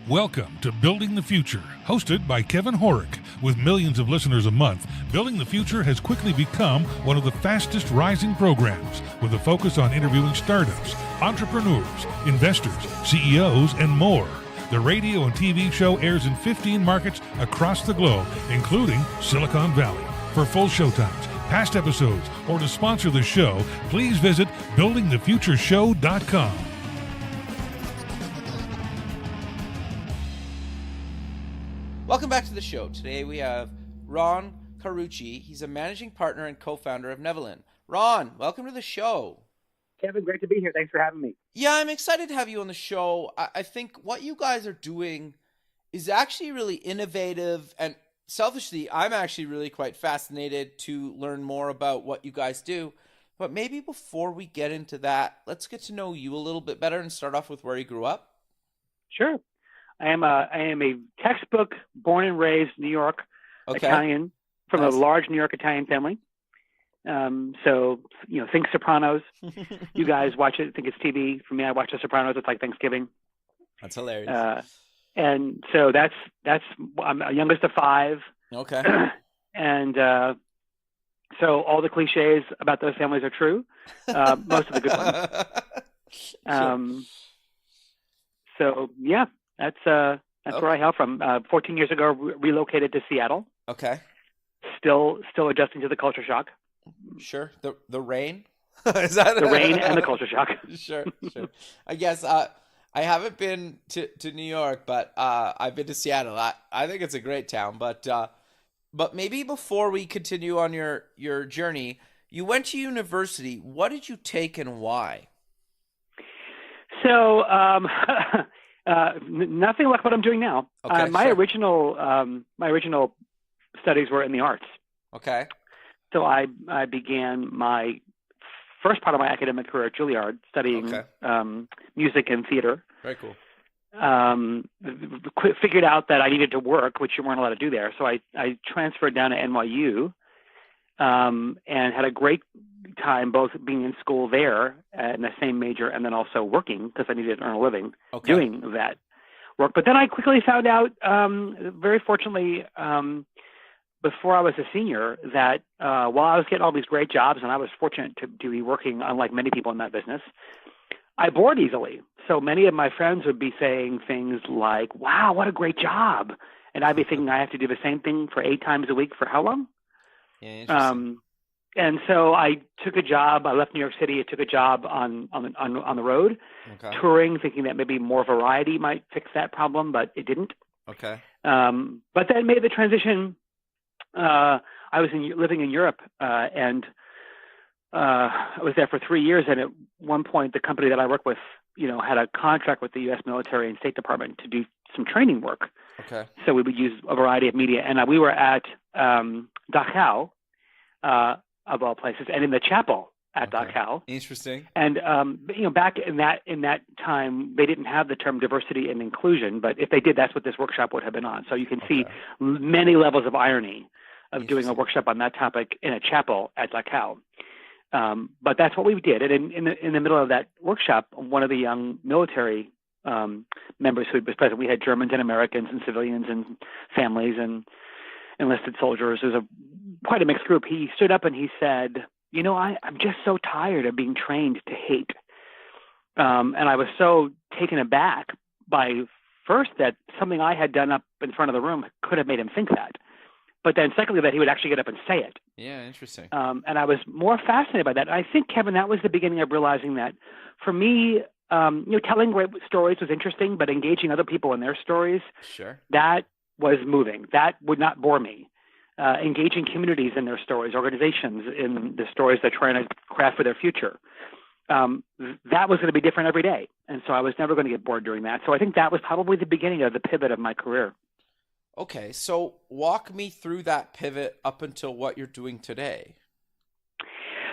Welcome to Building the Future, hosted by Kevin Horick. With millions of listeners a month, Building the Future has quickly become one of the fastest rising programs, with a focus on interviewing startups, entrepreneurs, investors, CEOs, and more. The radio and TV show airs in 15 markets across the globe, including Silicon Valley. For full showtimes, past episodes, or to sponsor the show, please visit buildingthefutureshow.com. Welcome back to the show. Today we have Ron Carucci. He's a managing partner and co-founder of Navalent. Ron, welcome to the show. Kevin, great to be here. Thanks for having me. Yeah, I'm excited to have you on the show. I think what you guys are doing is actually really innovative, and selfishly, I'm actually really quite fascinated to learn more about what you guys do. But maybe before we get into that, let's get to know you a little bit better and start off with where you grew up. Sure. I am a textbook born and raised New York Italian from a large New York Italian family. So, think Sopranos. You guys watch it, think it's TV. For me, I watch The Sopranos. It's like Thanksgiving. That's hilarious. And so I'm a youngest of five. Okay. And so all the cliches about those families are true. Most of the good ones. So yeah. That's where I hail from. 14 years ago, relocated to Seattle. Okay. Still adjusting to the culture shock. Sure. The rain? Is that the rain and the culture shock? Sure. I guess I haven't been to New York, but I've been to Seattle. I think it's a great town. But maybe before we continue on your journey, you went to university. What did you take and why? So. Nothing like what I'm doing now. Okay, my original studies were in the arts. Okay. So I began my first part of my academic career at Juilliard, studying music and theater. Very cool. Figured out that I needed to work, which you weren't allowed to do there. So I transferred down to NYU and had a great time both being in school there in the same major and then also working because I needed to earn a living doing that work. But then I quickly found out, very fortunately, before I was a senior, that while I was getting all these great jobs and I was fortunate to be working, unlike many people in that business, I bored easily. So many of my friends would be saying things like, wow, what a great job. And I'd be thinking I have to do the same thing for 8 times a week for how long? Yeah, interesting. And so I took a job. I left New York City. I took a job on the road, touring, thinking that maybe more variety might fix that problem, but it didn't. Okay. But then made the transition. I was living in Europe, and I was there for 3 years. And at one point, the company that I worked with, had a contract with the U.S. military and State Department to do some training work. Okay. So we would use a variety of media, and we were at Dachau. Of all places, and in the chapel at Dachau. Interesting. And back in that time, they didn't have the term diversity and inclusion, but if they did, that's what this workshop would have been on. So you can see many levels of irony of doing a workshop on that topic in a chapel at Dachau. But that's what we did. And in the middle of that workshop, one of the young military members who was present, we had Germans and Americans and civilians and families and enlisted soldiers. It was quite a mixed group. He stood up and he said, I'm just so tired of being trained to hate. And I was so taken aback by first that something I had done up in front of the room could have made him think that. But then secondly, that he would actually get up and say it. Yeah, interesting. And I was more fascinated by that. And I think, Kevin, that was the beginning of realizing that for me, telling great stories was interesting, but engaging other people in their stories, that was moving. That would not bore me. Engaging communities in their stories, organizations in the stories they're trying to craft for their future. That was going to be different every day. And so I was never going to get bored doing that. So I think that was probably the beginning of the pivot of my career. Okay. So walk me through that pivot up until what you're doing today.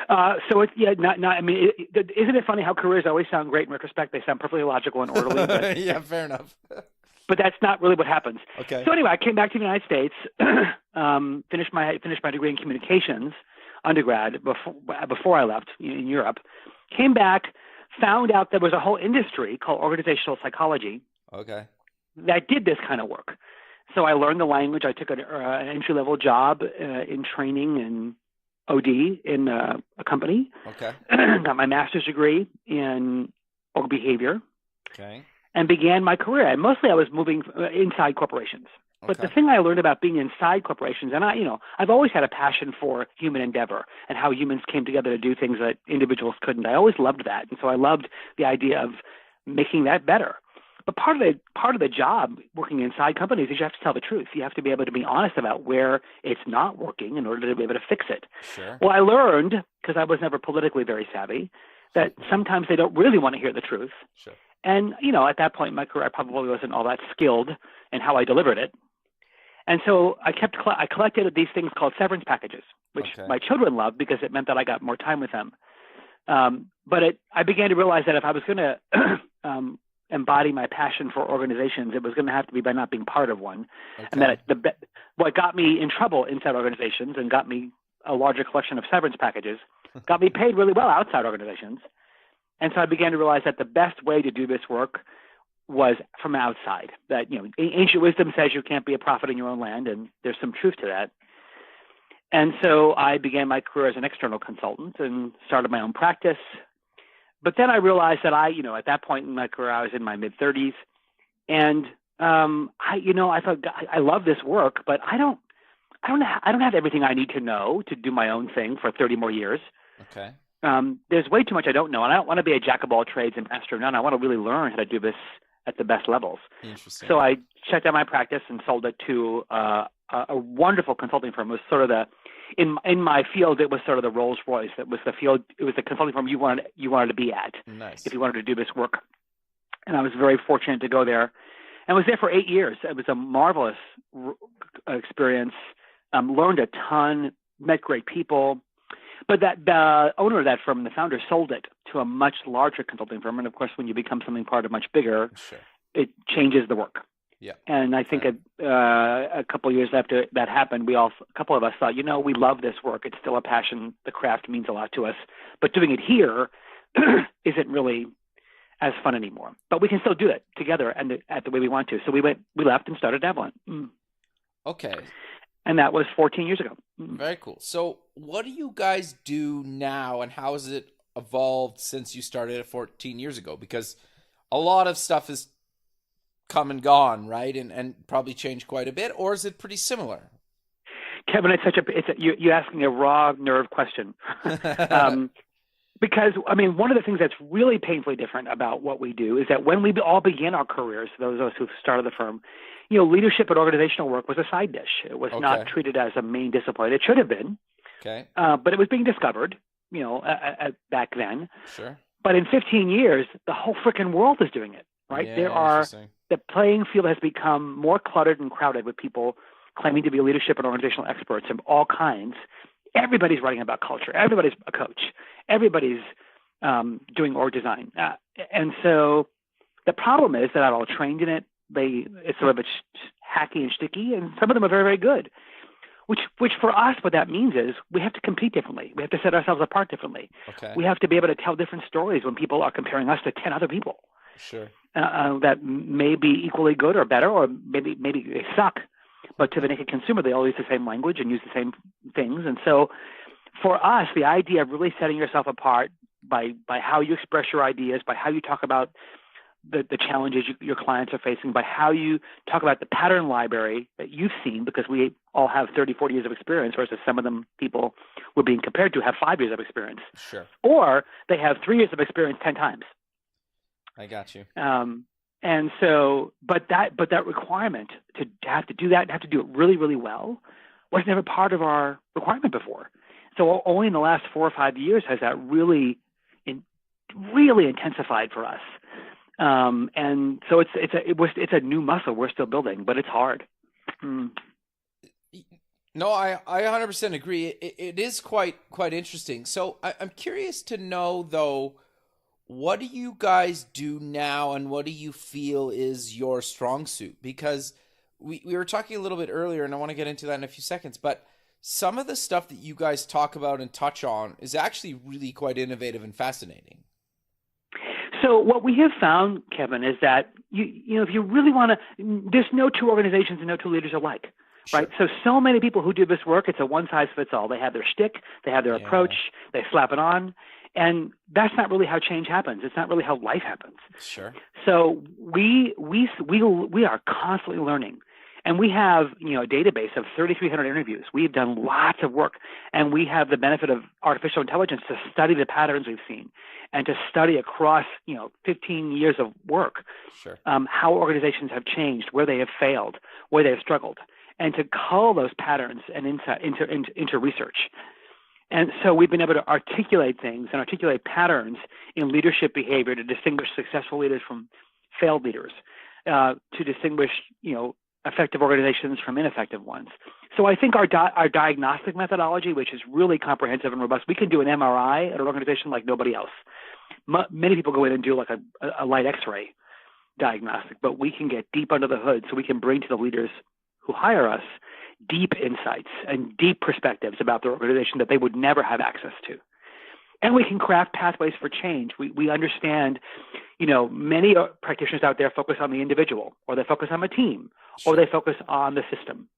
So it's, isn't it funny how careers always sound great in retrospect? They sound perfectly logical and orderly. But yeah, fair enough. But that's not really what happens. Okay. So anyway, I came back to the United States, finished my degree in communications, undergrad, before I left in Europe. Came back, found out there was a whole industry called organizational psychology. Okay. that did this kind of work. So I learned the language. I took an entry-level job in training and OD in a company. Okay. Got my master's degree in org behavior. Okay. And began my career. And mostly I was moving inside corporations. But the thing I learned about being inside corporations, and I've always had a passion for human endeavor and how humans came together to do things that individuals couldn't. I always loved that. And so I loved the idea of making that better. But part of the job working inside companies is you have to tell the truth. You have to be able to be honest about where it's not working in order to be able to fix it. Sure. Well, I learned, because I was never politically very savvy, that sometimes they don't really want to hear the truth. Sure. And, at that point in my career, I probably wasn't all that skilled in how I delivered it. And so I collected these things called severance packages, which my children loved because it meant that I got more time with them. But I began to realize that if I was going to embody my passion for organizations, it was going to have to be by not being part of one. Okay. And that what got me in trouble inside organizations and got me a larger collection of severance packages got me paid really well outside organizations. And so I began to realize that the best way to do this work was from outside. That, ancient wisdom says you can't be a prophet in your own land, and there's some truth to that. And so I began my career as an external consultant and started my own practice. But then I realized that at that point in my career, I was in my mid-30s, and I thought, I love this work, but I don't have everything I need to know to do my own thing for 30 more years. Okay. There's way too much I don't know, and I don't want to be a jack of all trades and master of none. I want to really learn how to do this at the best levels. Interesting. So I checked out my practice and sold it to a wonderful consulting firm. It was sort of in my field, it was sort of the Rolls Royce. It was the field. It was the consulting firm you wanted to be at. Nice. If you wanted to do this work. And I was very fortunate to go there, and was there for 8 years. It was a marvelous experience. Learned a ton. Met great people. But the owner of that firm, the founder, sold it to a much larger consulting firm. And of course, when you become something part of much bigger, sure, it changes the work. Yeah. And I think a couple of years after that happened, a couple of us thought, we love this work. It's still a passion. The craft means a lot to us. But doing it here isn't really as fun anymore. But we can still do it together and at the way we want to. So we left and started Navalent. Okay. And that was 14 years ago. Very cool. So what do you guys do now, and how has it evolved since you started it 14 years ago? Because a lot of stuff has come and gone, right? And probably changed quite a bit, or is it pretty similar? Kevin, you're asking a raw nerve question. Because, one of the things that's really painfully different about what we do is that when we all begin our careers, those of us who started the firm, leadership and organizational work was a side dish. It was not treated as a main discipline. It should have been. Okay. But it was being discovered, back then. Sure. But in 15 years, the whole freaking world is doing it, right? Yeah, the playing field has become more cluttered and crowded with people claiming to be leadership and organizational experts of all kinds. Everybody's writing about culture. Everybody's a coach. Everybody's doing org design. And so the problem is that I'm all trained in it. It's sort of hacky and sticky, and some of them are very, very good. Which for us, what that means is we have to compete differently. We have to set ourselves apart differently. Okay. We have to be able to tell different stories when people are comparing us to 10 other people. Sure. That may be equally good or better, or maybe they suck. But to the naked consumer, they all use the same language and use the same things. And so for us, the idea of really setting yourself apart by how you express your ideas, by how you talk about the challenges your clients are facing, by how you talk about the pattern library that you've seen, because we all have 30, 40 years of experience, whereas some of them people we're being compared to have 5 years of experience. Sure. Or they have 3 years of experience 10 times. I got you. And so, but that requirement to have to do that and have to do it really, really well was never part of our requirement before. So only in the last 4 or 5 years has that really intensified for us. And so it's a new muscle we're still building, but it's hard. No, I 100% agree. It is quite interesting. So I'm curious to know, though, what do you guys do now, and what do you feel is your strong suit? Because we were talking a little bit earlier, and I want to get into that in a few seconds, but some of the stuff that you guys talk about and touch on is actually really quite innovative and fascinating. So what we have found, Kevin, is that you know if you really want to, there's no two organizations and no two leaders alike, right? So many people who do this work, it's a one size fits all. They have their shtick, they have their approach, they slap it on, and that's not really how change happens. It's not really how life happens. Sure. So we are constantly learning. And we have, you know, a database of 3,300 interviews. We've done lots of work, and we have the benefit of artificial intelligence to study the patterns we've seen, and to study across, you know, 15 years of work, how organizations have changed, where they have failed, where they have struggled, and to cull those patterns and into research. And so we've been able to articulate things and articulate patterns in leadership behavior to distinguish successful leaders from failed leaders, to distinguish, you know, effective organizations from ineffective ones. So I think our diagnostic methodology, which is really comprehensive and robust, we can do an MRI at an organization like nobody else. Many people go in and do like a light X-ray diagnostic, but we can get deep under the hood, so we can bring to the leaders who hire us deep insights and deep perspectives about their organization that they would never have access to. And we can craft pathways for change. We understand, you know, many practitioners out there focus on the individual, or they focus on a team, or they focus on the system.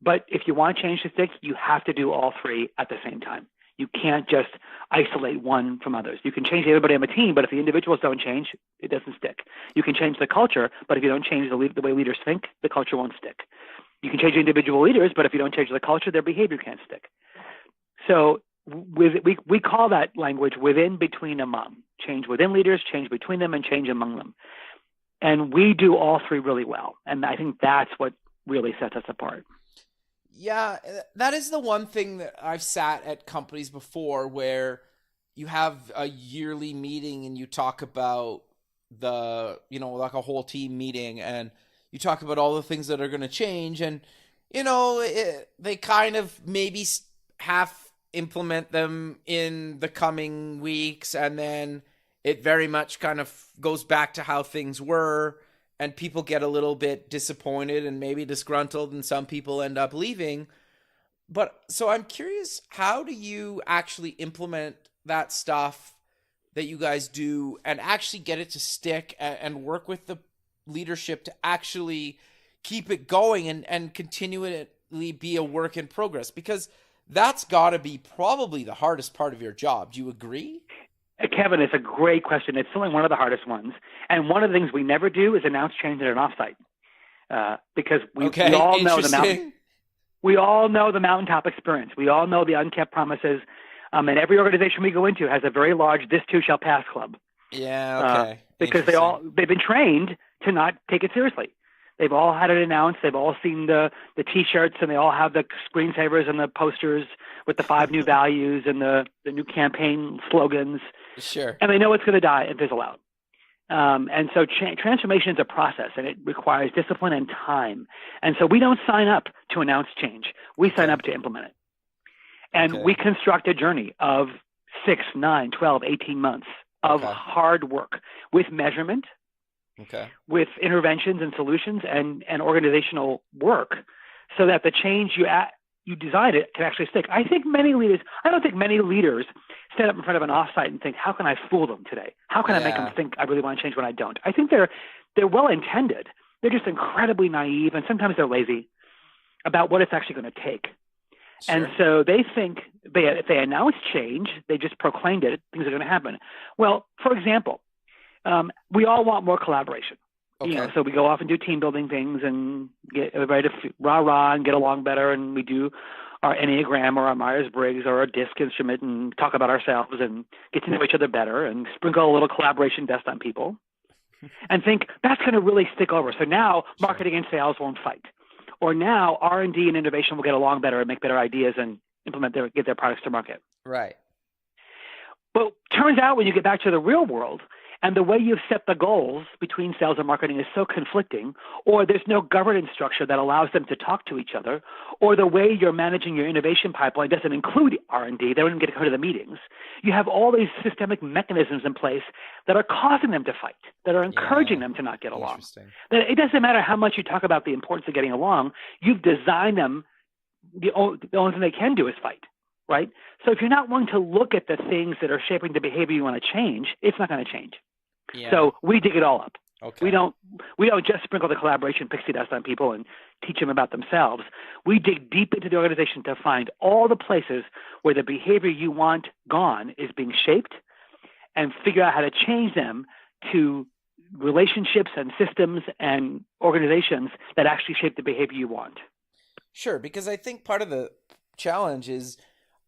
But if you want change to stick, you have to do all three at the same time. You can't just isolate one from others. You can change everybody on the team, but if the individuals don't change, it doesn't stick. You can change the culture, but if you don't change the way leaders think, the culture won't stick. You can change individual leaders, but if you don't change the culture, their behavior can't stick. So we call that language within, between, among. Change within leaders, change between them, and change among them. And we do all three really well. And I think that's what really sets us apart. Yeah, that is the one thing that I've sat at companies before where you have a yearly meeting and you talk about like a whole team meeting, and you talk about all the things that are going to change, and, they kind of maybe half implement them in the coming weeks, and then it very much kind of goes back to how things were, and people get a little bit disappointed and maybe disgruntled, and some people end up leaving. But so I'm curious, how do you actually implement that stuff that you guys do and actually get it to stick, and work with the leadership to actually keep it going and continually be a work in progress? Because that's got to be probably the hardest part of your job. Do you agree? Kevin, it's a great question. It's certainly one of the hardest ones. And one of the things we never do is announce change at an offsite, because we all know the mountaintop experience. We all know the unkept promises. And every organization we go into has a very large "this too shall pass" club. Yeah, okay. Because they've been trained to not take it seriously. They've all had it announced. They've all seen the T-shirts, and they all have the screensavers and the posters with the 5 new values and the new campaign slogans. Sure. And they know it's going to die and fizzle out. And so transformation is a process, and it requires discipline and time. And so we don't sign up to announce change. We sign up to implement it. And we construct a journey of 6, 9, 12, 18 months of hard work with measurement, with interventions and solutions and organizational work, so that the change you design it can actually stick. I don't think many leaders stand up in front of an offsite and think, how can I fool them today? How can I make them think I really want to change when I don't? I think they're well-intended. They're just incredibly naive, and sometimes they're lazy about what it's actually going to take. Sure. And so they think if they announce change, they just proclaimed it, things are going to happen. Well, for example, we all want more collaboration. So we go off and do team building things and get everybody to rah-rah and get along better, and we do our Enneagram or our Myers-Briggs or our DISC instrument and talk about ourselves and get to know each other better and sprinkle a little collaboration dust on people and think that's going to really stick over. So now marketing and sales won't fight. Or now R&D and innovation will get along better and make better ideas and get their products to market. Right. Well, turns out when you get back to the real world, and the way you've set the goals between sales and marketing is so conflicting, or there's no governance structure that allows them to talk to each other, or the way you're managing your innovation pipeline doesn't include R&D, they don't even get to go to the meetings. You have all these systemic mechanisms in place that are causing them to fight, that are encouraging them to not get along. That it doesn't matter how much you talk about the importance of getting along, you've designed them, the only thing they can do is fight, right? So if you're not willing to look at the things that are shaping the behavior you want to change, it's not going to change. Yeah. So we dig it all up. Okay. We don't just sprinkle the collaboration pixie dust on people and teach them about themselves. We dig deep into the organization to find all the places where the behavior you want gone is being shaped and figure out how to change them to relationships and systems and organizations that actually shape the behavior you want. Sure, because I think part of the challenge is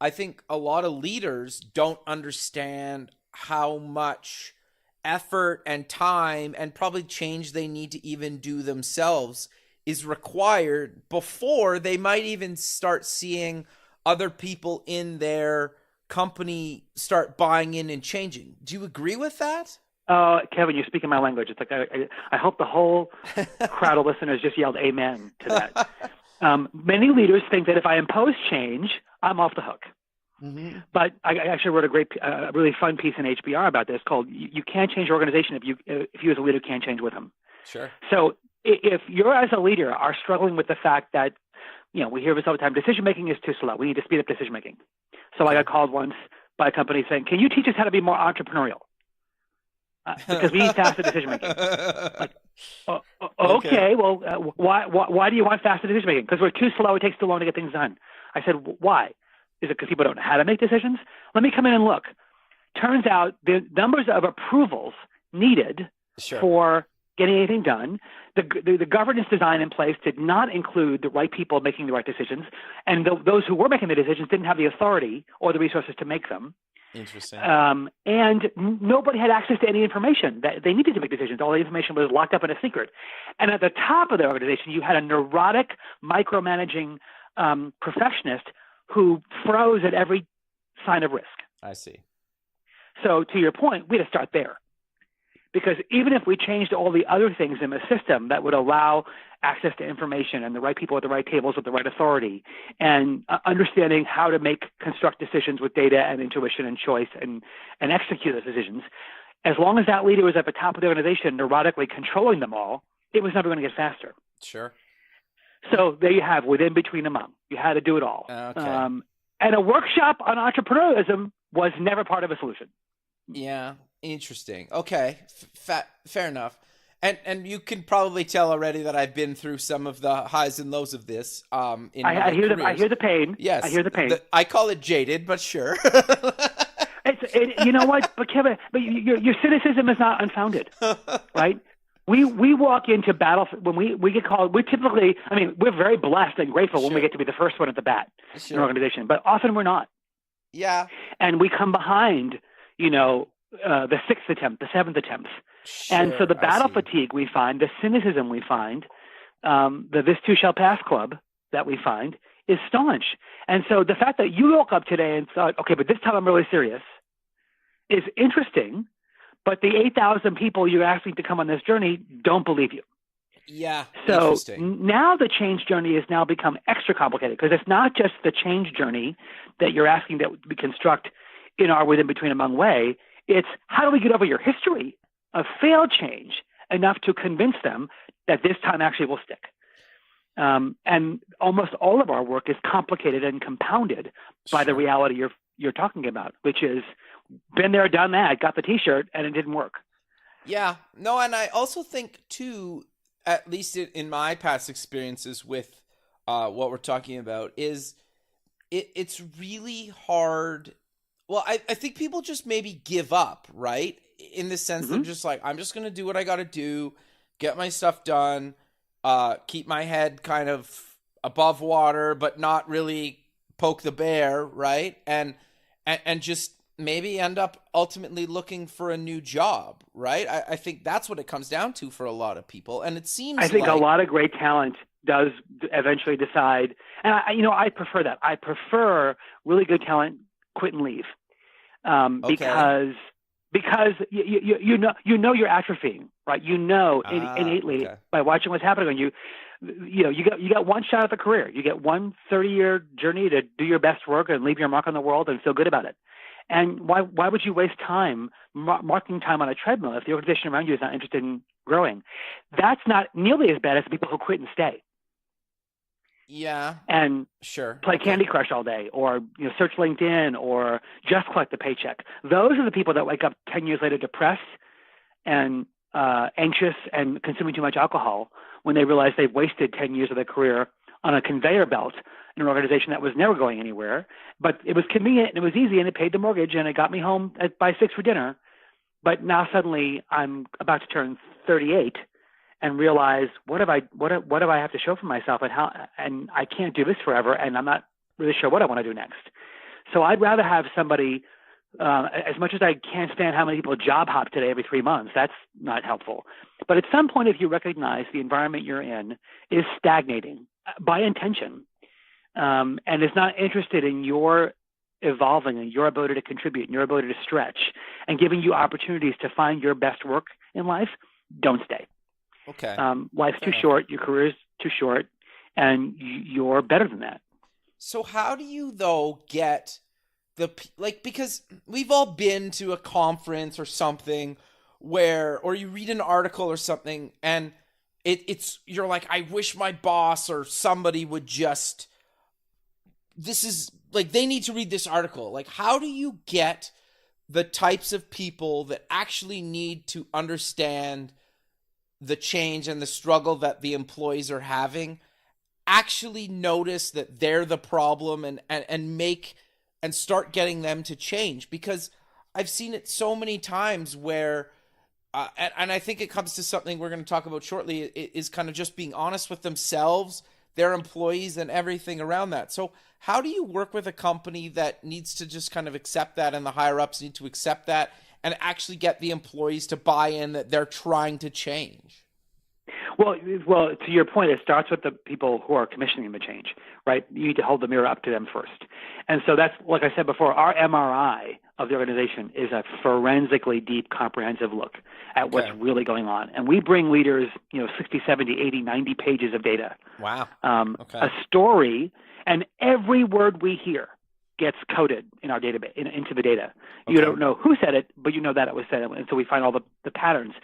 I think a lot of leaders don't understand how much effort and time and probably change they need to even do themselves is required before they might even start seeing other people in their company start buying in and changing. Do you agree with that? Kevin, you're speaking my language. It's like I hope the whole crowd of listeners just yelled amen to that. Many leaders think that if I impose change, I'm off the hook. Mm-hmm. But I actually wrote a really fun piece in HBR about this called "You Can't Change Your Organization if you as a leader can't change with them." Sure. So if you as a leader are struggling with the fact that, we hear this all the time, decision making is too slow. We need to speed up decision making. So I got called once by a company saying, "Can you teach us how to be more entrepreneurial? Because we need faster decision making." Like, okay. Well, why do you want faster decision making? Because we're too slow. It takes too long to get things done. I said, why? Is it because people don't know how to make decisions? Let me come in and look. Turns out the numbers of approvals needed for getting anything done, the governance design in place did not include the right people making the right decisions, and those who were making the decisions didn't have the authority or the resources to make them. Interesting. And nobody had access to any information that they needed to make decisions. All the information was locked up in a secret. And at the top of the organization, you had a neurotic, micromanaging perfectionist who froze at every sign of risk. I see. So to your point, we had to start there. Because even if we changed all the other things in the system that would allow access to information and the right people at the right tables with the right authority and understanding how to construct decisions with data and intuition and choice and execute those decisions, as long as that leader was at the top of the organization neurotically controlling them all, it was never going to get faster. Sure. So there you have within, between, among. You had to do it all. Okay. And a workshop on entrepreneurialism was never part of a solution. Yeah, interesting. Okay, fair enough. And you can probably tell already that I've been through some of the highs and lows of this. I hear the pain. Yes, I hear the pain. I call it jaded, but sure. You know what? But Kevin, your cynicism is not unfounded, right? We walk into battle when we get called. We typically, we're very blessed and grateful when we get to be the first one at the bat in an organization, but often we're not. Yeah. And we come behind, the sixth attempt, the seventh attempt. Sure, and so the battle fatigue we find, the cynicism we find, the this too shall pass club that we find is staunch. And so the fact that you woke up today and thought, okay, but this time I'm really serious is interesting. But the 8,000 people you're asking to come on this journey don't believe you. Yeah. So now the change journey has now become extra complicated because it's not just the change journey that you're asking that we construct in our within, between, among way. It's how do we get over your history of failed change enough to convince them that this time actually will stick. And almost all of our work is complicated and compounded by the reality you're talking about, which is been there, done that, got the T-shirt, and it didn't work. Yeah. No, and I also think, too, at least in my past experiences with what we're talking about, is it's really hard. Well, I think people just maybe give up, right? In the sense they're just like, I'm just going to do what I got to do, get my stuff done, keep my head kind of above water, but not really poke the bear, right? And just maybe end up ultimately looking for a new job, right? I think that's what it comes down to for a lot of people. And it seems I think a lot of great talent does eventually decide, and I prefer that. I prefer really good talent quit and leave, because you know you're atrophying, right? Innately by watching what's happening on you. You got one shot at the career. You get one 30-year journey to do your best work and leave your mark on the world and feel good about it. And why would you waste time marking time on a treadmill if the organization around you is not interested in growing? That's not nearly as bad as the people who quit and stay. Yeah. And sure. Play Candy Crush all day, or search LinkedIn, or just collect the paycheck. Those are the people that wake up 10 years later depressed and anxious and consuming too much alcohol when they realize they've wasted 10 years of their career on a conveyor belt in an organization that was never going anywhere. But it was convenient and it was easy and it paid the mortgage and it got me home by 6 for dinner. But now suddenly I'm about to turn 38 and realize what do I have to show for myself, and I can't do this forever, and I'm not really sure what I want to do next. So I'd rather have somebody, as much as I can't stand how many people job hop today every 3 months, that's not helpful. But at some point, if you recognize the environment you're in is stagnating by intention, and is not interested in your evolving and your ability to contribute and your ability to stretch and giving you opportunities to find your best work in life, don't stay. Okay. Life's too short, your career's too short, and you're better than that. So how do you, though, get because we've all been to a conference or something or you read an article or something, and you're like, I wish my boss or somebody would just, this is, like, they need to read this article. Like, how do you get the types of people that actually need to understand the change and the struggle that the employees are having actually notice that they're the problem and start getting them to change? Because I've seen it so many times where and I think it comes to something we're going to talk about shortly, is kind of just being honest with themselves, their employees, and everything around that. So how do you work with a company that needs to just kind of accept that, and the higher ups need to accept that, and actually get the employees to buy in that they're trying to change? Well, to your point, it starts with the people who are commissioning the change, right? You need to hold the mirror up to them first. And so that's, like I said before, our MRI of the organization is a forensically deep, comprehensive look at what's really going on. And we bring leaders, 60, 70, 80, 90 pages of data. Wow. A story, and every word we hear gets coded in our database, into the data. You don't know who said it, but you know that it was said, and so we find all the patterns.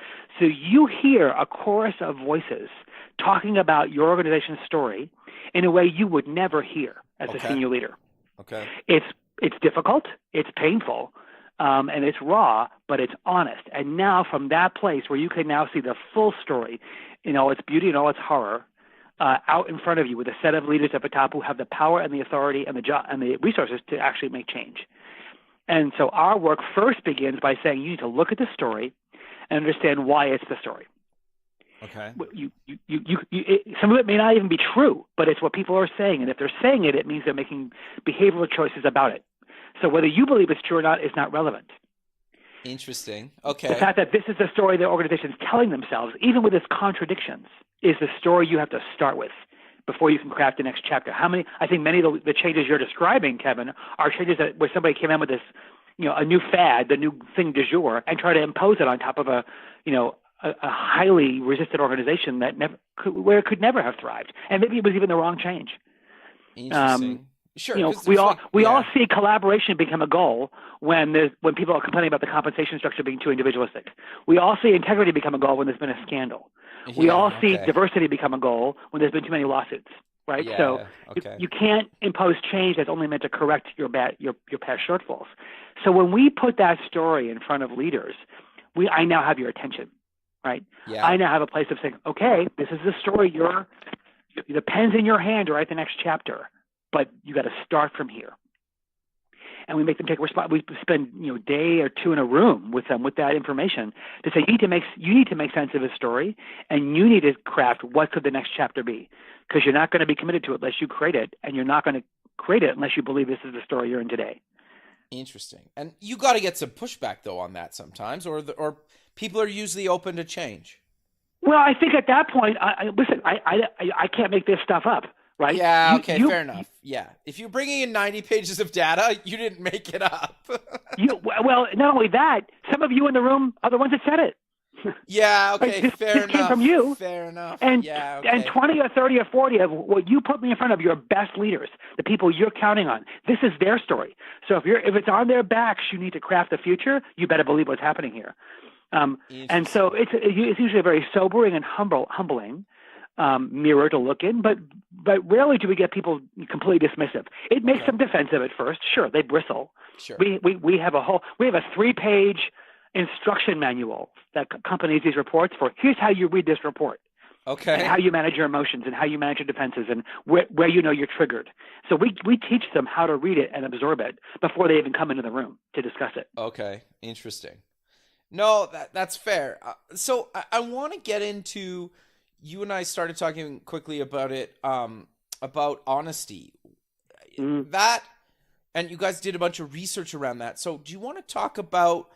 So you hear a chorus of voices talking about your organization's story in a way you would never hear as a senior leader. Okay. It's difficult, it's painful, and it's raw, but it's honest. And now from that place where you can now see the full story in all its beauty and all its horror, out in front of you with a set of leaders at the top who have the power and the authority and the job and the resources to actually make change. And so our work first begins by saying you need to look at the story and understand why it's the story. Okay. Some of it may not even be true, but it's what people are saying. And if they're saying it, it means they're making behavioral choices about it. So whether you believe it's true or not is not relevant. Interesting. Okay. The fact that this is the story the organization is telling themselves, even with its contradictions, is the story you have to start with before you can craft the next chapter. I think many of the changes you're describing, Kevin, are changes where somebody came in with this, a new fad, the new thing du jour, and try to impose it on top of a highly resistant organization where it could never have thrived. And maybe it was even the wrong change. Interesting. Sure. We all see collaboration become a goal when people are complaining about the compensation structure being too individualistic. We all see integrity become a goal when there's been a scandal. We all see diversity become a goal when there's been too many lawsuits, right? You can't impose change that's only meant to correct your past shortfalls. So when we put that story in front of leaders, I now have your attention, right? Yeah. I now have a place of saying, okay, this is the story. The pen's in your hand to write the next chapter. But you got to start from here, and we make them take responsibility. We spend a day or two in a room with them with that information to say you need to make sense of a story, and you need to craft what could the next chapter be, because you're not going to be committed to it unless you create it, and you're not going to create it unless you believe this is the story you're in today. Interesting, and you got to get some pushback though on that sometimes, or people are usually open to change. Well, I think at that point, I can't make this stuff up. Right? Yeah, fair enough. Yeah. If you're bringing in 90 pages of data, you didn't make it up. Well, not only that, some of you in the room are the ones that said it. Yeah, okay, this enough. Came from you. Fair enough. And, yeah, okay. And 20 or 30 or 40 of what you put me in front of your best leaders, the people you're counting on. This is their story. So if it's on their backs, you need to craft the future, you better believe what's happening here. And so it's usually a very sobering and humbling mirror to look in, but rarely do we get people completely dismissive. It makes them defensive at first. Sure, they bristle. Sure. We have a 3-page instruction manual that accompanies these reports for here's how you read this report. Okay. And how you manage your emotions and how you manage your defenses and where you know you're triggered. So we teach them how to read it and absorb it before they even come into the room to discuss it. Okay. Interesting. No, that's fair. So I want to get into, you and I started talking quickly about it, about honesty. That, and you guys did a bunch of research around that. So do you want to talk about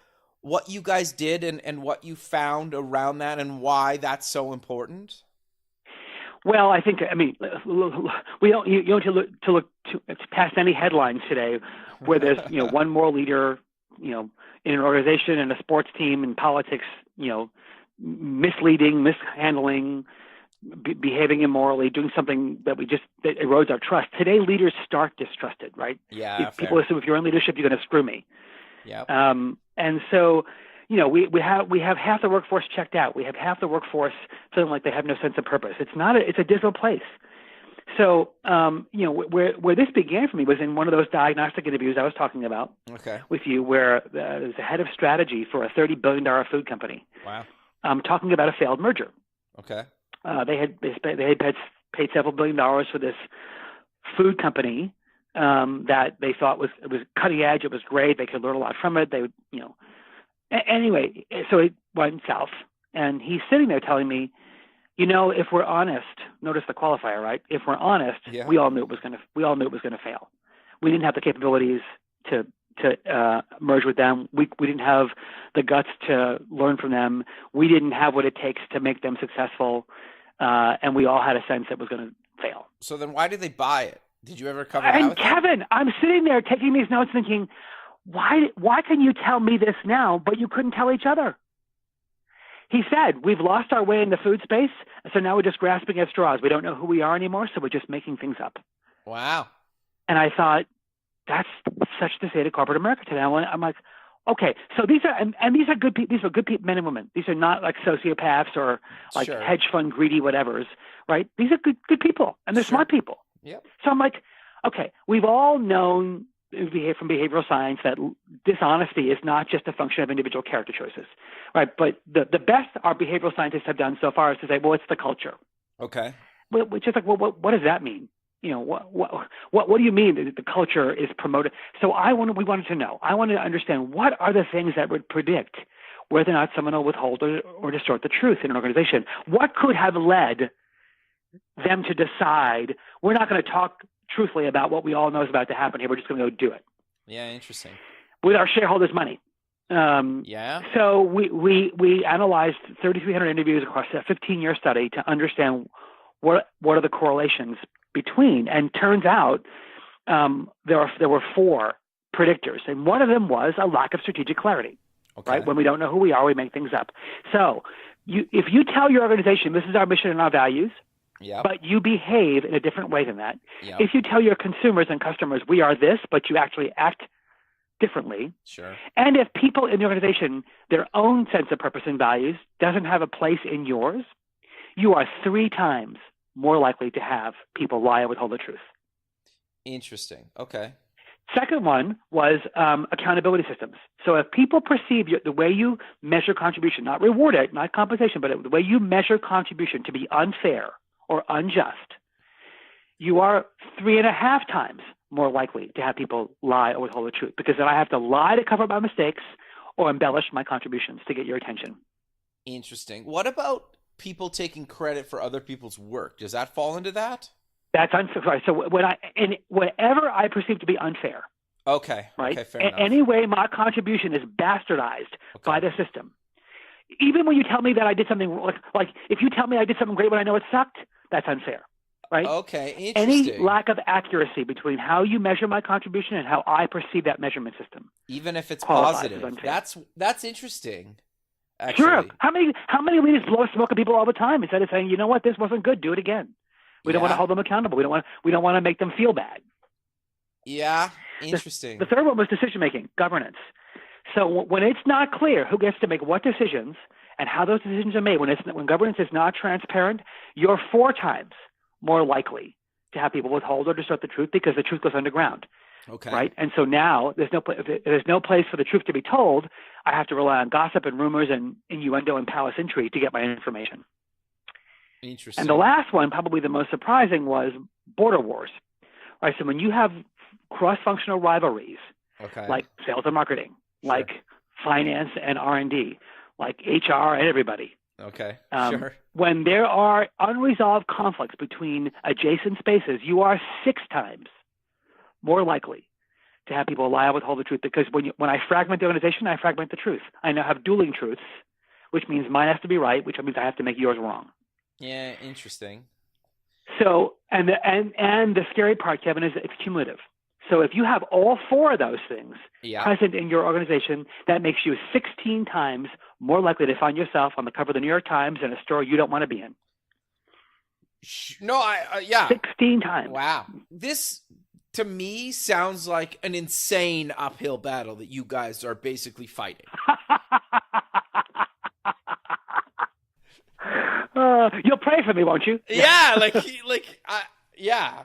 what you guys did and what you found around that and why that's so important? Well, I mean, we don't, you don't look past any headlines today where there's, one moral leader, in an organization and a sports team and politics, misleading, mishandling, behaving immorally, doing something that erodes our trust. Today, leaders start distrusted, right? Yeah. People assume if you're in leadership, you're going to screw me. Yeah. And so, we have half the workforce checked out. We have half the workforce feeling like they have no sense of purpose. It's a dismal place. So, where this began for me was in one of those diagnostic interviews I was talking about with you, where there's a head of strategy for a $30 billion food company. Wow. Talking about a failed merger. Okay. They had paid several $1 billion for this food company that they thought was cutting edge. It was great. They could learn a lot from it. They would, Anyway, so it went south, and he's sitting there telling me, if we're honest, notice the qualifier, right? If we're honest, we all knew it was going to fail. We didn't have the capabilities to merge with them. We didn't have the guts to learn from them. We didn't have what it takes to make them successful, and we all had a sense it was going to fail. So then, why did they buy it? Did you ever cover that with Kevin, I'm sitting there taking these notes, thinking, why can you tell me this now, but you couldn't tell each other? He said, we've lost our way in the food space, so now we're just grasping at straws. We don't know who we are anymore, so we're just making things up. Wow. And I thought, that's such the state of corporate America today. I'm like, okay, so these are good people. These are good people, men and women. These are not like sociopaths or like hedge fund greedy whatevers, right? These are good people, and they're smart people. Yep. So I'm like, okay, we've all known from behavioral science that dishonesty is not just a function of individual character choices, right? But the best our behavioral scientists have done so far is to say, well, it's the culture. Okay. Which is like, well, what does that mean? What do you mean that the culture is promoted? So we wanted to know. I wanted to understand what are the things that would predict whether or not someone will withhold or distort the truth in an organization. What could have led them to decide we're not going to talk truthfully about what we all know is about to happen here. We're just going to go do it. Yeah, interesting. With our shareholders' money. So we analyzed 3,300 interviews across a 15-year study to understand what are the correlations between. And turns out there were 4 predictors, and one of them was a lack of strategic clarity. Okay. Right? When we don't know who we are, we make things up. So if you tell your organization this is our mission and our values, but you behave in a different way than that. If you tell your consumers and customers we are this, but you actually act differently. Sure. And if people in the organization, their own sense of purpose and values doesn't have a place in yours, you are 3 times more likely to have people lie or withhold the truth. Interesting. Okay. Second one was accountability systems. So if people perceive the way you measure contribution, not reward it, not compensation, but the way you measure contribution to be unfair or unjust, you are 3.5 times more likely to have people lie or withhold the truth, because then I have to lie to cover up my mistakes or embellish my contributions to get your attention. Interesting. What about people taking credit for other people's work? Does that fall into that? That's unfair. So whatever I perceive to be unfair. Okay. Right. Okay, fair enough. Any way my contribution is bastardized by the system. Even when you tell me that I did something like if you tell me I did something great when I know it sucked, that's unfair. Right. Okay. Interesting. Any lack of accuracy between how you measure my contribution and how I perceive that measurement system, even if it's positive, that's interesting. Actually. Sure. How many leaders blow smoke at people all the time instead of saying, you know what, this wasn't good, do it again. We don't want to hold them accountable. We don't want to make them feel bad. Yeah, interesting. The third one was decision making, governance. So when it's not clear who gets to make what decisions and how those decisions are made, when governance is not transparent, you're 4 times more likely to have people withhold or distort the truth because the truth goes underground. Okay. Right. And so now there's no place for the truth to be told. I have to rely on gossip and rumors and innuendo and palace intrigue to get my information. Interesting. And the last one, probably the most surprising, was border wars. Right. So when you have cross-functional rivalries, like sales and marketing, like finance and R&D, like HR and everybody. Okay. When there are unresolved conflicts between adjacent spaces, you are 6 times more likely to have people lie, withhold the truth. Because when I fragment the organization, I fragment the truth. I now have dueling truths, which means mine has to be right, which means I have to make yours wrong. Yeah, interesting. So, and the scary part, Kevin, is it's cumulative. So if you have all 4 of those things present in your organization, that makes you 16 times more likely to find yourself on the cover of the New York Times in a story you don't want to be in. No, 16 times. Wow. This, to me, sounds like an insane uphill battle that you guys are basically fighting. You'll pray for me, won't you? Yeah,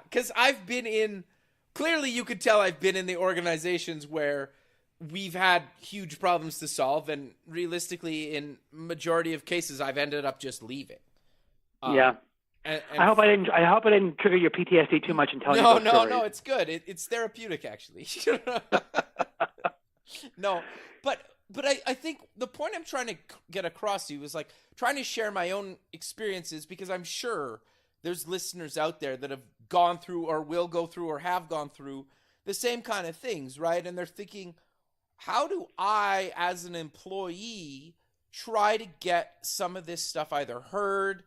because I've been in. Clearly, you could tell I've been in the organizations where we've had huge problems to solve, and realistically, in majority of cases, I've ended up just leaving. And I hope I didn't trigger your PTSD too much and tell you those stories. No, it's good. It's therapeutic, actually. No, but I think the point I'm trying to get across to you is like trying to share my own experiences, because I'm sure there's listeners out there that have gone through or will go through or have gone through the same kind of things, right? And they're thinking, how do I, as an employee, try to get some of this stuff either heard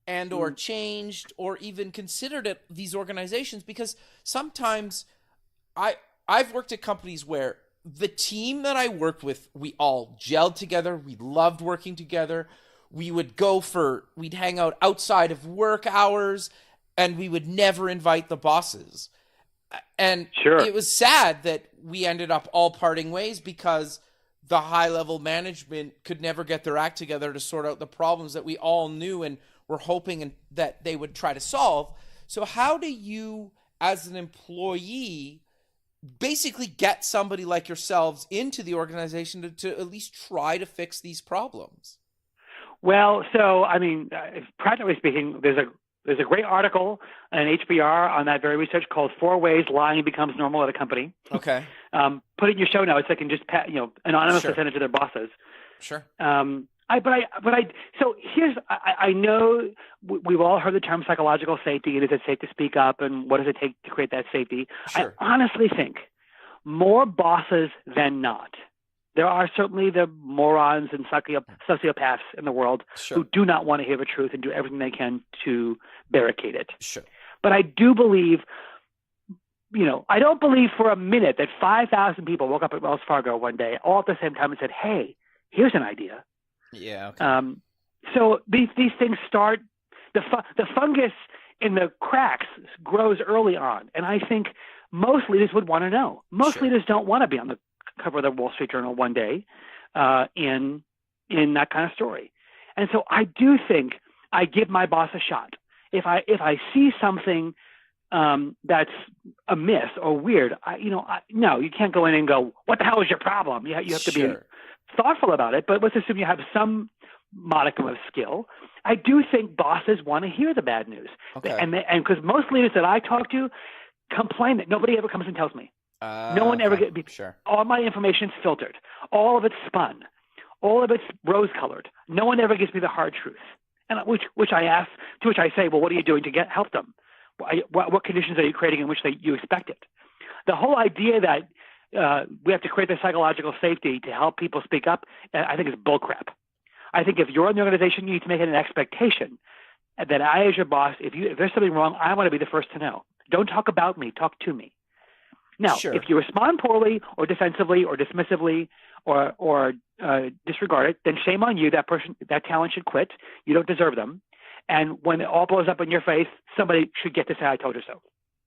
and or changed or even considered at these organizations? Because sometimes I've worked at companies where the team that I worked with, we all gelled together. We loved working together. We'd hang out outside of work hours, and we would never invite the bosses. And it was sad that we ended up all parting ways because the high-level management could never get their act together to sort out the problems that we all knew and were hoping that they would try to solve. So how do you, as an employee, basically get somebody like yourselves into the organization to at least try to fix these problems? Well, so, I mean, practically speaking, there's a great article on HBR on that very research called 4 Ways Lying Becomes Normal at a Company. Okay. Put it in your show notes. They can just, anonymously send it to their bosses. Sure. So here's, I know we've all heard the term psychological safety, and is it safe to speak up, and what does it take to create that safety? Sure. I honestly think more bosses than not. There are certainly the morons and sociopaths in the world who do not want to hear the truth and do everything they can to barricade it. Sure. But I do believe, I don't believe for a minute that 5,000 people woke up at Wells Fargo one day all at the same time and said, hey, here's an idea. Yeah. Okay. So these things start, the fungus in the cracks grows early on. And I think most leaders would want to know. Most leaders don't want to be on the cover of the Wall Street Journal one day in that kind of story. And so I do think I give my boss a shot. If I see something that's amiss or weird, no, you can't go in and go, what the hell is your problem? You have to be thoughtful about it, but let's assume you have some modicum of skill. I do think bosses want to hear the bad news. Okay. And because most leaders that I talk to complain that nobody ever comes and tells me. No one ever gets. All my information's filtered. All of it's spun. All of it's rose-colored. No one ever gives me the hard truth. And which I ask, to which I say, well, what are you doing to help them? What conditions are you creating in which you expect it? The whole idea that we have to create the psychological safety to help people speak up, I think is bullcrap. I think if you're in the organization, you need to make it an expectation that I, as your boss, if there's something wrong, I want to be the first to know. Don't talk about me. Talk to me. Now, if you respond poorly or defensively or dismissively or disregard it, then shame on you. That talent should quit. You don't deserve them. And when it all blows up in your face, somebody should get to say, I told you so.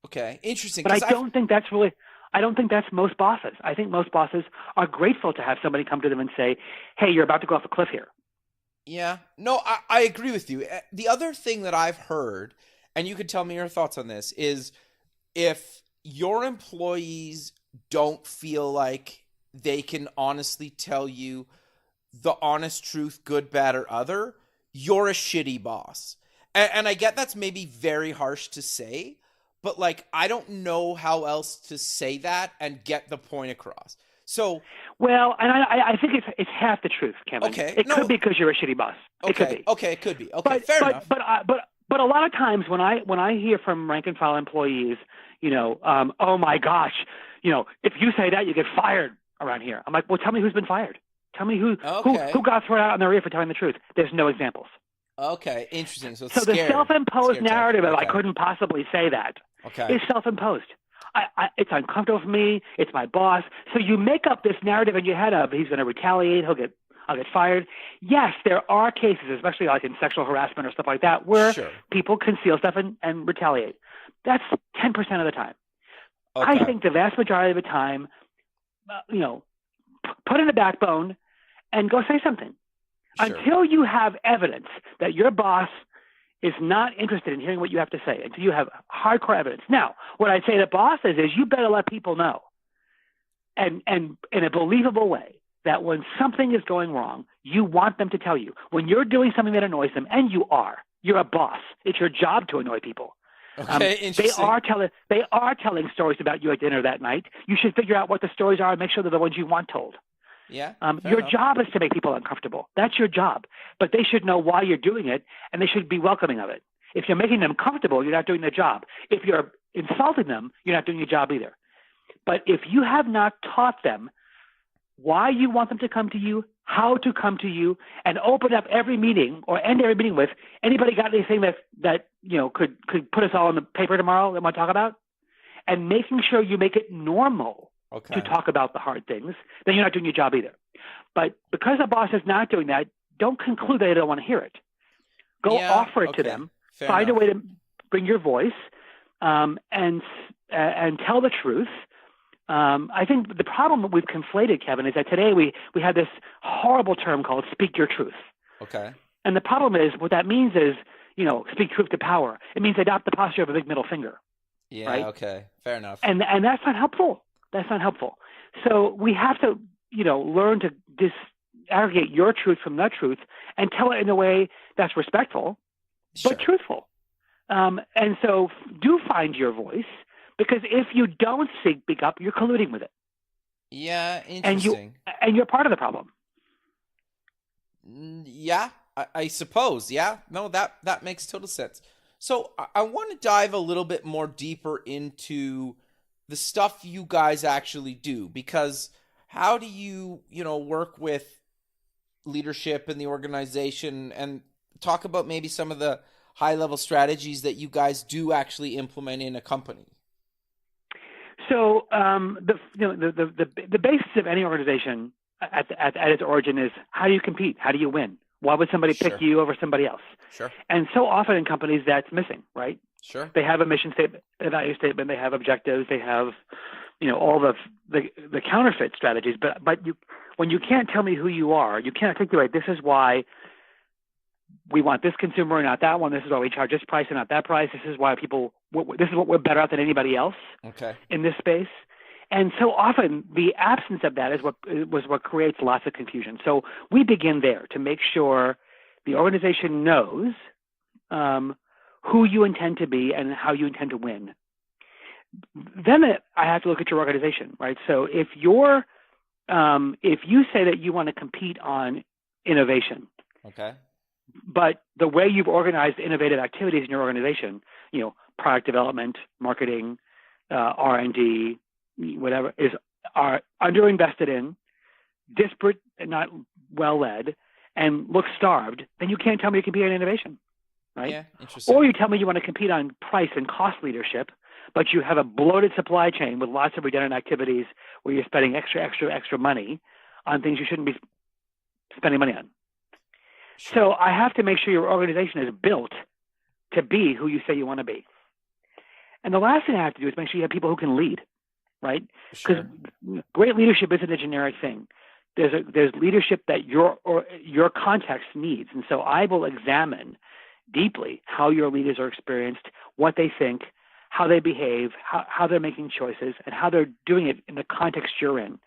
Okay, interesting. But I don't think that's most bosses. I think most bosses are grateful to have somebody come to them and say, hey, you're about to go off a cliff here. Yeah. No, I agree with you. The other thing that I've heard, and you could tell me your thoughts on this, is if your employees don't feel like they can honestly tell you the honest truth, good, bad, or other, you're a shitty boss. And I get that's maybe very harsh to say, but like, I don't know how else to say that and get the point across. So, well, and I think it's half the truth, Kevin. Okay, it could be because you're a shitty boss. It could be. Okay, it could be. Okay, fair enough. But a lot of times when I hear from rank and file employees, oh my gosh, if you say that, you get fired around here. I'm like, well, tell me who's been fired. Tell me who got thrown out on their ear for telling the truth. There's no examples. Okay, interesting. So the self-imposed narrative of I couldn't possibly say that is self-imposed. It's uncomfortable for me. It's my boss. So you make up this narrative in your head of he's going to retaliate. I'll get fired. Yes, there are cases, especially like in sexual harassment or stuff like that, where people conceal stuff and retaliate. That's 10% of the time. Okay. I think the vast majority of the time, put in a backbone and go say something. Sure. Until you have evidence that your boss is not interested in hearing what you have to say, until you have hardcore evidence. Now, what I'd say to bosses is you better let people know, and in a believable way, that when something is going wrong, you want them to tell you. When you're doing something that annoys them, and you're a boss. It's your job to annoy people. Okay, interesting. They are telling stories about you at dinner that night. You should figure out what the stories are and make sure they're the ones you want told. Yeah. Your job is to make people uncomfortable. That's your job. But they should know why you're doing it, and they should be welcoming of it. If you're making them comfortable, you're not doing their job. If you're insulting them, you're not doing your job either. But if you have not taught them why you want them to come to you, how to come to you, and open up every meeting or end every meeting with, anybody got anything that could put us all on the paper tomorrow that we want to talk about? And making sure you make it normal to talk about the hard things, then you're not doing your job either. But because a boss is not doing that, don't conclude that they don't want to hear it. Go offer it to them. Find a way to bring your voice and tell the truth. I think the problem that we've conflated, Kevin, is that today we have this horrible term called speak your truth. Okay. And the problem is what that means is, speak truth to power. It means adopt the posture of a big middle finger. Yeah, right? Okay. Fair enough. And that's not helpful. That's not helpful. So we have to, learn to disaggregate your truth from the truth and tell it in a way that's respectful, but truthful. And so do find your voice, because if you don't speak up, you're colluding with it. Yeah, interesting. And you're part of the problem. Yeah, I suppose. Yeah, no, that makes total sense. So I want to dive a little bit more deeper into the stuff you guys actually do, because how do you, work with leadership in the organization, and talk about maybe some of the high level strategies that you guys do actually implement in a company? So the basis of any organization at its origin is, how do you compete? How do you win? Why would somebody pick you over somebody else? Sure. And so often in companies that's missing, right? Sure. They have a mission statement, a value statement, they have objectives, they have, all the counterfeit strategies. But when you can't tell me who you are, you can't articulate, this is why we want this consumer and not that one. This is why we charge this price and not that price. This is why this is what we're better at than anybody else in this space. And so often the absence of that was what creates lots of confusion. So we begin there to make sure the organization knows who you intend to be and how you intend to win. Then I have to look at your organization, right? So if you say that you want to compete on innovation, but the way you've organized innovative activities in your organization, product development, marketing, R&D, whatever, are underinvested in, disparate and not well led, and look starved, then you can't tell me you compete on innovation, right? Yeah, interesting. Or you tell me you want to compete on price and cost leadership, but you have a bloated supply chain with lots of redundant activities where you're spending extra money on things you shouldn't be spending money on. Sure. So I have to make sure your organization is built to be who you say you want to be. And the last thing I have to do is make sure you have people who can lead, right? Because great leadership isn't a generic thing. There's leadership that your context needs. And so I will examine deeply how your leaders are experienced, what they think, how they behave, how they're making choices, and how they're doing it in the context you're in.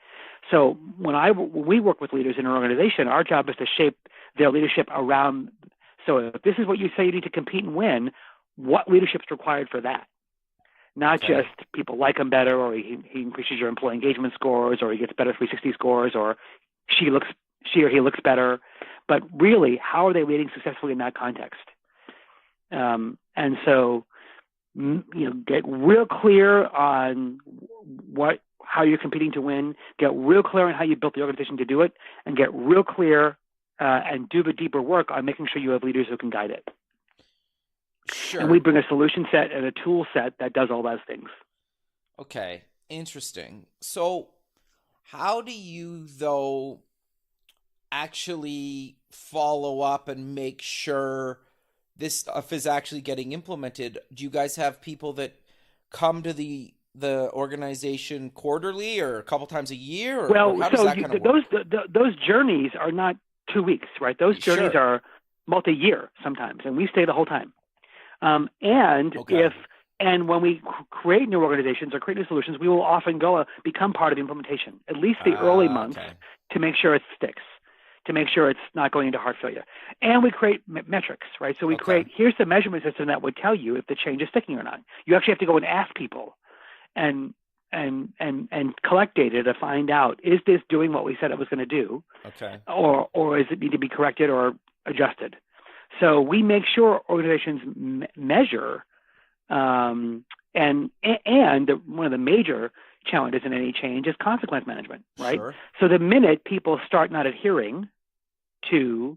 So when we work with leaders in an organization, our job is to shape their leadership around. So if this is what you say you need to compete and win, what leadership is required for that? Not just people like him better, or he increases your employee engagement scores, or he gets better 360 scores, or she or he looks better, but really, how are they leading successfully in that context? And so, get real clear on how you're competing to win, get real clear on how you built the organization to do it, and get real clear and do the deeper work on making sure you have leaders who can guide it. Sure. And we bring a solution set and a tool set that does all those things. Okay, interesting. So how do you, though, actually follow up and make sure this stuff is actually getting implemented? Do you guys have people that come to the organization quarterly or a couple times a year? Or how does that kind of work? Those journeys are not 2 weeks, right? Those journeys are multi-year sometimes, and we stay the whole time. And when we create new organizations or create new solutions, we will often become part of the implementation, at least the early months, to make sure it sticks, to make sure it's not going into heart failure. And we create metrics, right? So we create, here's the measurement system that would tell you if the change is sticking or not. You actually have to go and ask people and collect data to find out, is this doing what we said it was going to do? Or is it need to be corrected or adjusted? So we make sure organizations measure, and one of the major challenges in any change is consequence management, right? Sure. So the minute people start not adhering to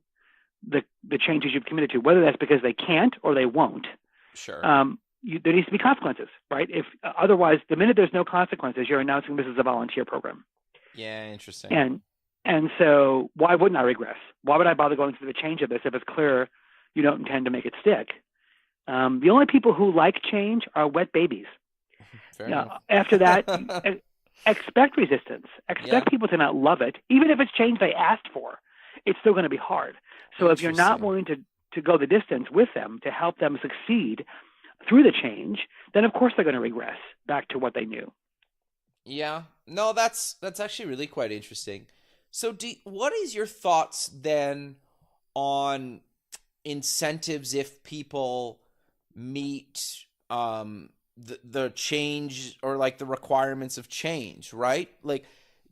the changes you've committed to, whether that's because they can't or they won't, there needs to be consequences, right? If otherwise, the minute there's no consequences, you're announcing this is a volunteer program. Yeah, interesting. And so why wouldn't I regress? Why would I bother going through the change of this if it's clear you don't intend to make it stick? The only people who like change are wet babies. After that, expect resistance. Expect people to not love it. Even if it's change they asked for, it's still going to be hard. So if you're not willing to go the distance with them to help them succeed through the change, then of course they're going to regress back to what they knew. Yeah. No, that's actually really quite interesting. So what is your thoughts then on incentives if people meet the change or like the requirements of change, right? Like,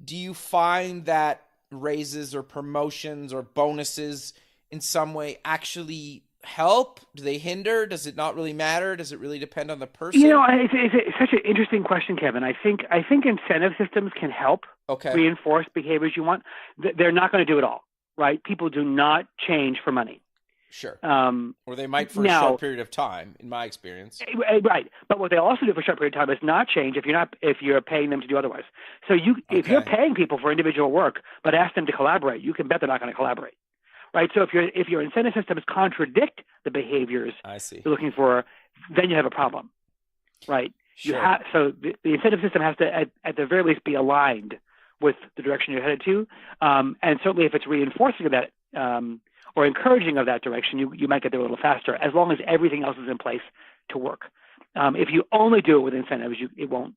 do you find that raises or promotions or bonuses in some way actually help? Do they hinder? Does it not really matter? Does it really depend on the person? It's such an interesting question, Kevin. I think incentive systems can help reinforce behaviors you want. They're not going to do it all, right? People do not change for money. Sure. Or they might for a short period of time, in my experience. Right. But what they also do for a short period of time is not change if you're paying them to do otherwise. So if you're paying people for individual work but ask them to collaborate, you can bet they're not going to collaborate. Right. So if your incentive systems contradict the behaviors you're looking for, then you have a problem. Right. Sure. So the incentive system has to at the very least be aligned with the direction you're headed to. And certainly if it's reinforcing of that or encouraging of that direction, you might get there a little faster, as long as everything else is in place to work. If you only do it with incentives, it will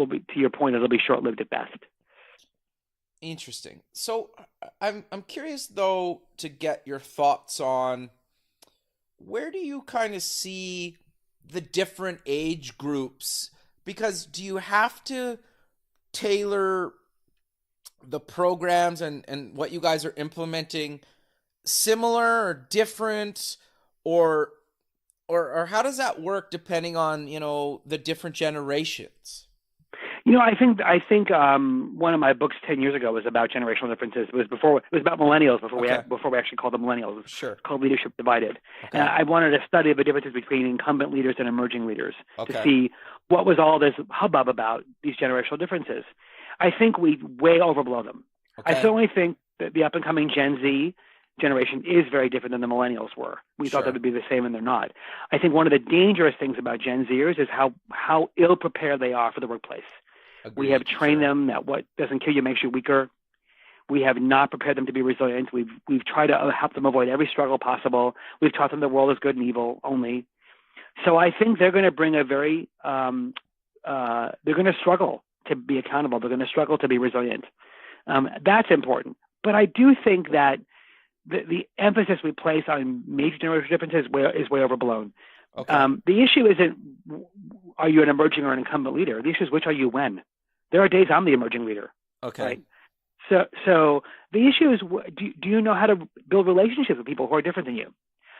be, to your point, it'll be short-lived at best. Interesting. So I'm curious though to get your thoughts on where do you kind of see the different age groups, because do you have to tailor the programs and what you guys are implementing similar or different, or how does that work depending on, the different generations? I think one of my books 10 years ago was about generational differences. It was about millennials before we actually called them millennials. Sure. Called Leadership Divided. And I wanted to study the differences between incumbent leaders and emerging leaders to see what was all this hubbub about these generational differences. I think we way overblow them. I certainly think that the up and coming Gen Z generation is very different than the millennials were. We thought that would be the same, and they're not. I think one of the dangerous things about Gen Zers is how ill prepared they are for the workplace. Agreed. We have trained them that what doesn't kill you makes you weaker. We have not prepared them to be resilient. We've tried to help them avoid every struggle possible. We've taught them the world is good and evil only. So I think they're going to bring a very they're going to struggle to be accountable. They're going to struggle to be resilient. That's important. But I do think that the emphasis we place on major generational differences is way overblown. Okay. The issue isn't are you an emerging or an incumbent leader. The issue is which are you when. There are days I'm the emerging leader. Okay. Right? So the issue is do you know how to build relationships with people who are different than you?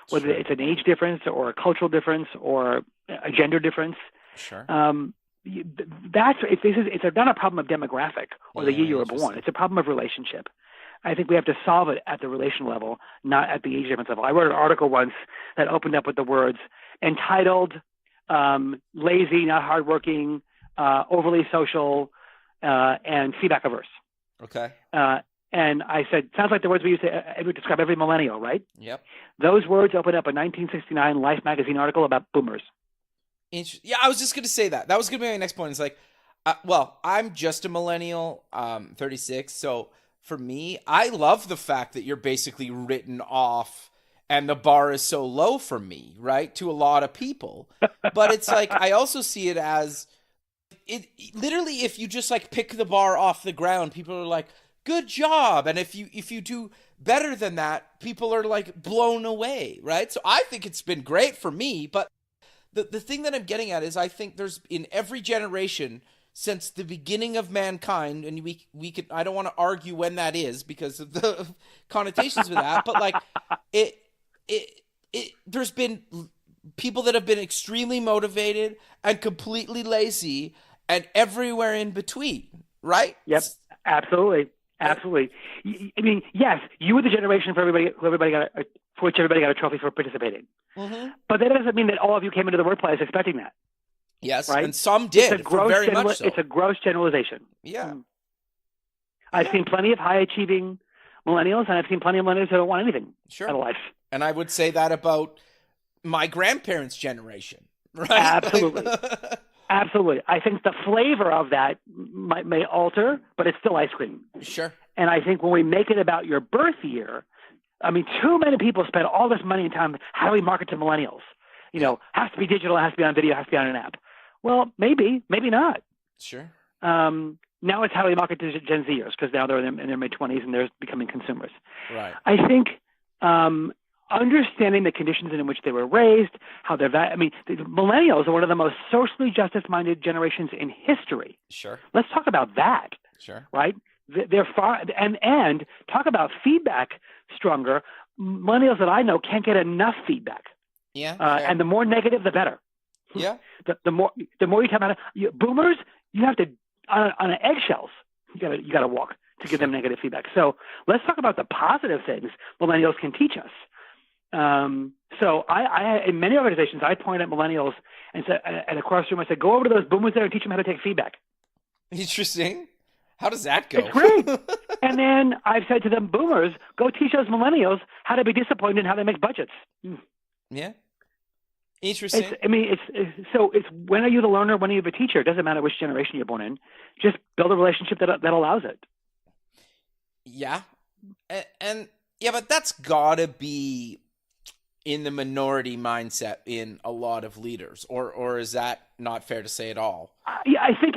Whether it's an age difference or a cultural difference or a gender difference. Sure. It's not a problem of demographic or the year you were born. It's a problem of relationship. I think we have to solve it at the relational level, not at the age difference level. I wrote an article once that opened up with the words entitled, lazy, not hardworking, overly social, and feedback averse. Okay. And I said, sounds like the words we use to describe every millennial, right? Yep. Those words opened up a 1969 Life magazine article about boomers. Yeah, I was just going to say that. That was going to be my next point. It's like, I'm just a millennial, 36. So for me, I love the fact that you're basically written off and the bar is so low for me, right? To a lot of people. But it's like, I also see it as literally, if you just like pick the bar off the ground, people are like, good job. And if you do better than that, people are like blown away, right? So I think it's been great for me, but the thing that I'm getting at is I think there's in every generation since the beginning of mankind, and we could I don't want to argue when that is because of the connotations with that, but like there's been people that have been extremely motivated and completely lazy and everywhere in between, right? Yep, absolutely. Absolutely. I mean, yes, you were the generation for which everybody got a trophy for participating. Mm-hmm. But that doesn't mean that all of you came into the workplace expecting that. Yes, right? And some did, very much so. It's a gross generalization. Yeah. I've seen plenty of high-achieving millennials, and I've seen plenty of millennials who don't want anything out of life. And I would say that about my grandparents' generation, right? Absolutely. Absolutely. I think the flavor of that may alter, but it's still ice cream. Sure. And I think when we make it about your birth year, I mean, too many people spend all this money and time, how do we market to millennials? You know, has to be digital, has to be on video, has to be on an app. Well, maybe not. Sure. Now it's how do we market to Gen Zers because now they're in their mid-20s and they're becoming consumers. Right. I think understanding the conditions in which they were raised, how they're the millennials are one of the most socially justice-minded generations in history. Sure. Let's talk about that. Sure. Right? They're far and talk about feedback stronger. Millennials that I know can't get enough feedback. Yeah. And the more negative, the better. Yeah. The more you talk about it, boomers, you have to on eggshells. You got to walk to give them negative feedback. So let's talk about the positive things millennials can teach us. So I in many organizations, I point at millennials and said, and across the room, I said, go over to those boomers there and teach them how to take feedback. Interesting. How does that go? It's great. And then I've said to them, boomers, go teach those millennials how to be disappointed in how they make budgets. Yeah. Interesting. It's when are you the learner, when are you the teacher? It doesn't matter which generation you're born in. Just build a relationship that allows it. Yeah. And yeah, but that's gotta be in the minority mindset in a lot of leaders, or is that not fair to say at all? Yeah, I think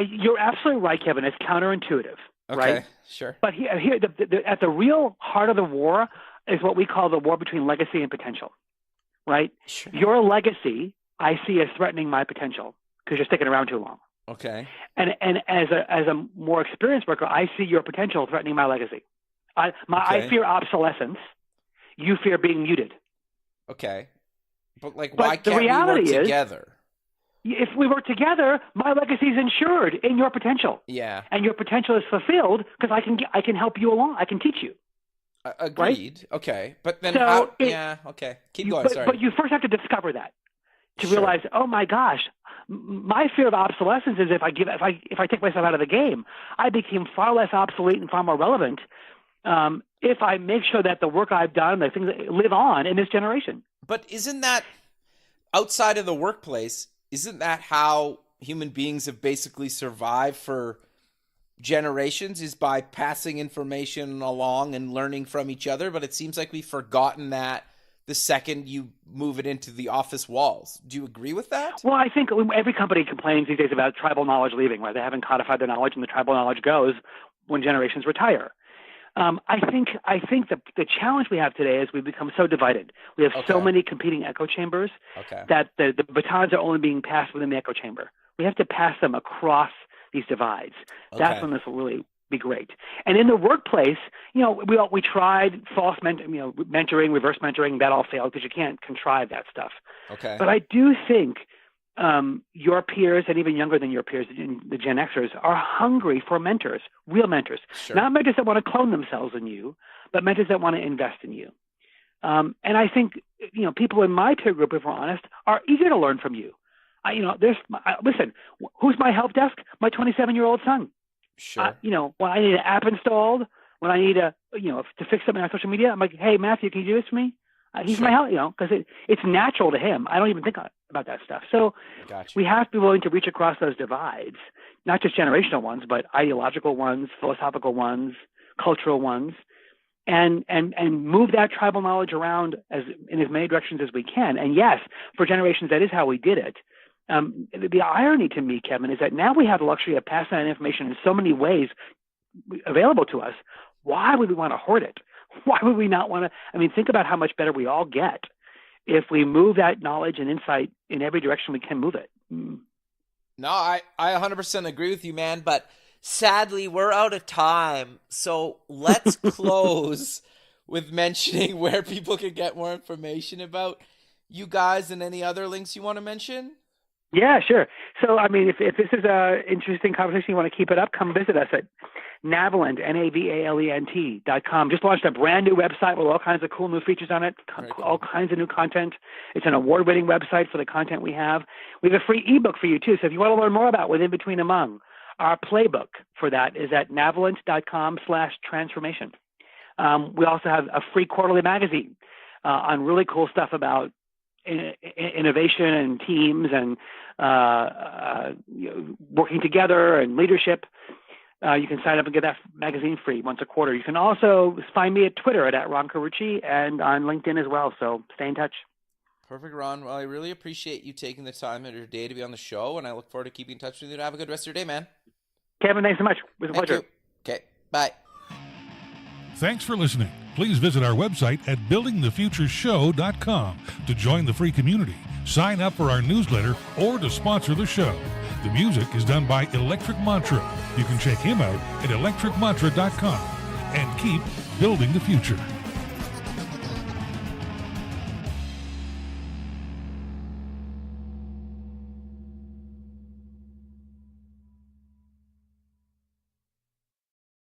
you're absolutely right, Kevin. It's counterintuitive, right? Okay, sure. But here at the real heart of the war is what we call the war between legacy and potential, right? Sure. Your legacy, I see as threatening my potential because you're sticking around too long. Okay. And as a more experienced worker, I see your potential threatening my legacy. I fear obsolescence. You fear being muted. Okay. But why can't we work together? If we work together, my legacy is insured in your potential. Yeah. And your potential is fulfilled because I can help you along. I can teach you. Agreed. Right? Okay. But then okay. Keep going, sorry. But you first have to discover that to realize, oh my gosh, my fear of obsolescence is if I take myself out of the game, I became far less obsolete and far more relevant if I make sure that the work I've done, the things that live on in this generation. But isn't that outside of the workplace? Isn't that how human beings have basically survived for generations? Is by passing information along and learning from each other? But it seems like we've forgotten that the second you move it into the office walls. Do you agree with that? Well, I think every company complains these days about tribal knowledge leaving, right? They haven't codified their knowledge, and the tribal knowledge goes when generations retire. I think the challenge we have today is we've become so divided. We have so many competing echo chambers that the batons are only being passed within the echo chamber. We have to pass them across these divides. That's when this will really be great. And in the workplace, we tried false mentoring, reverse mentoring. That all failed because you can't contrive that stuff. Okay. But I do think your peers, and even younger than your peers, the Gen Xers, are hungry for mentors, real mentors. Sure. Not mentors that want to clone themselves in you, but mentors that want to invest in you. And I think people in my peer group, if we're honest, are eager to learn from you. Listen, who's my help desk? My 27-year-old son. Sure. When I need an app installed, when I need to fix something on social media, I'm like, hey, Matthew, can you do this for me? He's my help, because it's natural to him. I don't even think about that stuff. So we have to be willing to reach across those divides, not just generational ones, but ideological ones, philosophical ones, cultural ones, and move that tribal knowledge around in as many directions as we can. And yes, for generations, that is how we did it. The irony to me, Kevin, is that now we have the luxury of passing that information in so many ways available to us. Why would we want to hoard it? Why would we not want to? I mean, think about how much better we all get if we move that knowledge and insight in every direction we can move it. No, I 100% agree with you, man. But sadly, we're out of time. So let's close with mentioning where people can get more information about you guys and any other links you want to mention. Yeah, sure. So, I mean, if this is an interesting conversation, you want to keep it up, come visit us at Navalent, Navalent.com. Just launched a brand new website with all kinds of cool new features on it, all kinds of new content. It's an award-winning website for the content we have. We have a free ebook for you, too. So if you want to learn more about Within, Between, Among, our playbook for that is at Navalent.com/transformation. We also have a free quarterly magazine on really cool stuff about innovation and teams and working together and leadership. You can sign up and get that magazine free once a quarter. You can also find me at Twitter at Ron Carucci and on LinkedIn as well. So stay in touch. Perfect, Ron. Well, I really appreciate you taking the time out of your day to be on the show, and I look forward to keeping in touch with you. Have a good rest of your day, man. Kevin, thanks so much. It was a pleasure. Okay, bye. Thanks for listening. Please visit our website at buildingthefutureshow.com to join the free community, sign up for our newsletter, or to sponsor the show. The music is done by Electric Mantra. You can check him out at electricmantra.com and keep building the future.